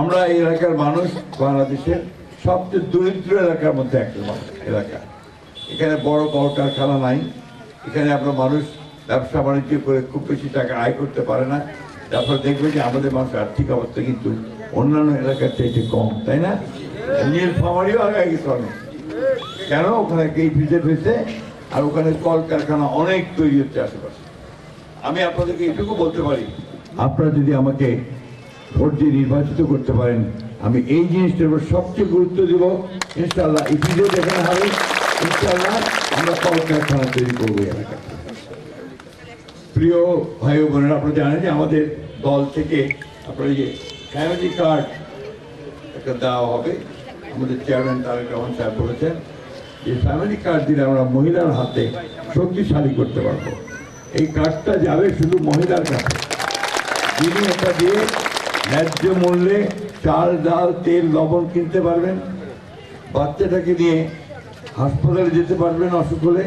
আমরা এই এলাকার মানুষ বাংলাদেশের সবচেয়ে দরিদ্র এলাকার মধ্যে একটা এলাকা। এখানে বড় কলকারখানা নাই, এখানে আপনার মানুষ ব্যবসা বাণিজ্য করে খুব বেশি টাকা আয় করতে পারে না। তারপর দেখবে যে আমাদের মানুষের আর্থিক অবস্থা কিন্তু অন্যান্য এলাকার চাইতে কম, তাই না? নীলফামারীও আগে গেছে অনেক, কেন? ওখানে এই ভিজিট হয়েছে আর ওখানে কলকারখানা অনেক তৈরি হচ্ছে আশেপাশে। আমি আপনাদেরকে এটুকু বলতে পারি, আপনারা যদি আমাকে ভোট দিয়ে নির্বাচিত করতে পারেন, আমি এই জিনিসটার উপর সবচেয়ে গুরুত্ব দেব। ইনশাআল্লাহ এই ভিডিও যেখানে হবে ইনশাআল্লাহ আমরা কলকারখানা তৈরি করবো এলাকা। প্রিয় ভাই ও বোনেরা, আপনারা জানেন যে আমাদের দল থেকে আপনার এই যে ফ্যামিলি কার্ড একটা দেওয়া হবে। আমাদের চেয়ারম্যান তারেক রহমান সাহেব বলেছেন যে ফ্যামিলি কার্ড দিলে আমরা মহিলার হাতে শক্তিশালী করতে পারবো। এই কার্ডটা যাবে শুধু মহিলার কাছে, যিনি এটা দিয়ে ন্যায্য মূল্যে চাল, ডাল, তেল, লবণ কিনতে পারবেন, বাচ্চাটাকে নিয়ে হাসপাতালে যেতে পারবেন অসুখ হলে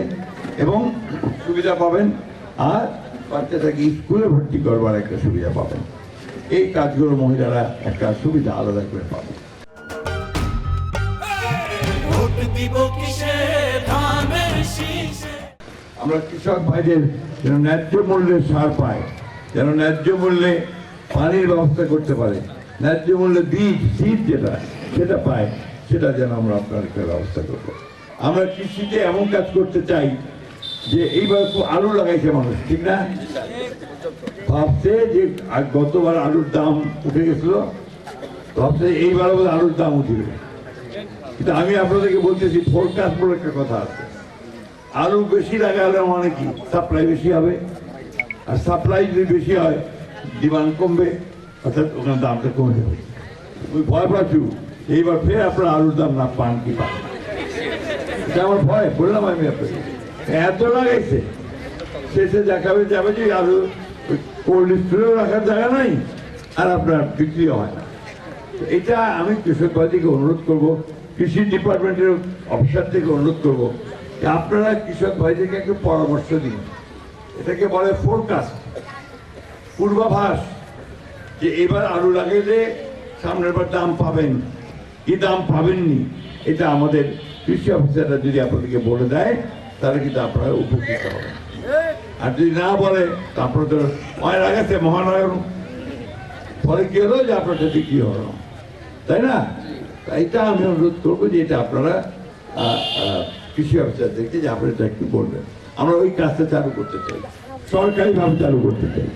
এবং সুবিধা পাবেন, আর বাচ্চাটাকে স্কুলে ভর্তি করবার একটা সুবিধা পাবেন। এই কাজগুলো মহিলারা একটা সুবিধা আলাদা করে পাবেন। আমরা কৃষক ভাইদের যেন ন্যায্য মূল্যে সার পায়, যেন ন্যায্য মূল্যে পানির ব্যবস্থা করতে পারে, ন্যায্য মূল্যে বীজ সিড সেটা পায়, সেটা যেন আমরা আপনার একটা ব্যবস্থা করবো। আমরা কৃষিতে এমন কাজ করতে চাই যে এইবার খুব আলু লাগাইছে মানুষ, ঠিক না? ভাবছে যে গতবার আলুর দাম উঠে গেছিল, ভাবছে এইবার আলুর দাম উঠবে। কিন্তু আমি আপনাদেরকে বলতেছি ফোরকাস্ট বলে একটা কথা আছে, আলু বেশি লাগালে মানে কি সাপ্লাই বেশি হবে, আর সাপ্লাই যদি বেশি হয় ডিমান্ড কমবে, অর্থাৎ ওখানে দামটা কমে যাবে। ওই ভয় পাচ্ছু এইবার ফের আপনার আলুর দাম না পান কি পান, এটা আমার ভয়। বললাম আমি আপনাকে এত লাগাইছে, শেষে দেখাবে যাবে যে আলু কোল্ড স্টোরেও রাখার জায়গা নাই আর আপনার বিক্রিও হয় না। এটা আমি কৃষক ভাইদেরকে অনুরোধ করবো, কৃষি ডিপার্টমেন্টের অফিসার থেকে অনুরোধ করবো যে আপনারা কৃষক ভাইদেরকে একটু পরামর্শ দিন। এটাকে বলে ফোরকাস্ট, পূর্বাভাস, যে এবার আলু লাগাইলে সামনের বার দাম পাবেন কি দাম পাবেননি, এটা আমাদের কৃষি অফিসাররা যদি আপনাদেরকে বলে দেয় তাহলে কিন্তু আপনারা উপকৃত হবেন। আর যদি না বলে তারপরে তো অয় লাগাচ্ছে মহানয়ন, ফলে কি হলো যে আপনার সাথে কি হলো, তাই না? এইটা আমি অনুরোধ করবো যে এটা আপনারা কৃষি অফিসারদেরকে যে আপনারা একটু বলবেন। আমরা ওই কাজটা চালু করতে চাই, সরকারিভাবে চালু করতে চাই।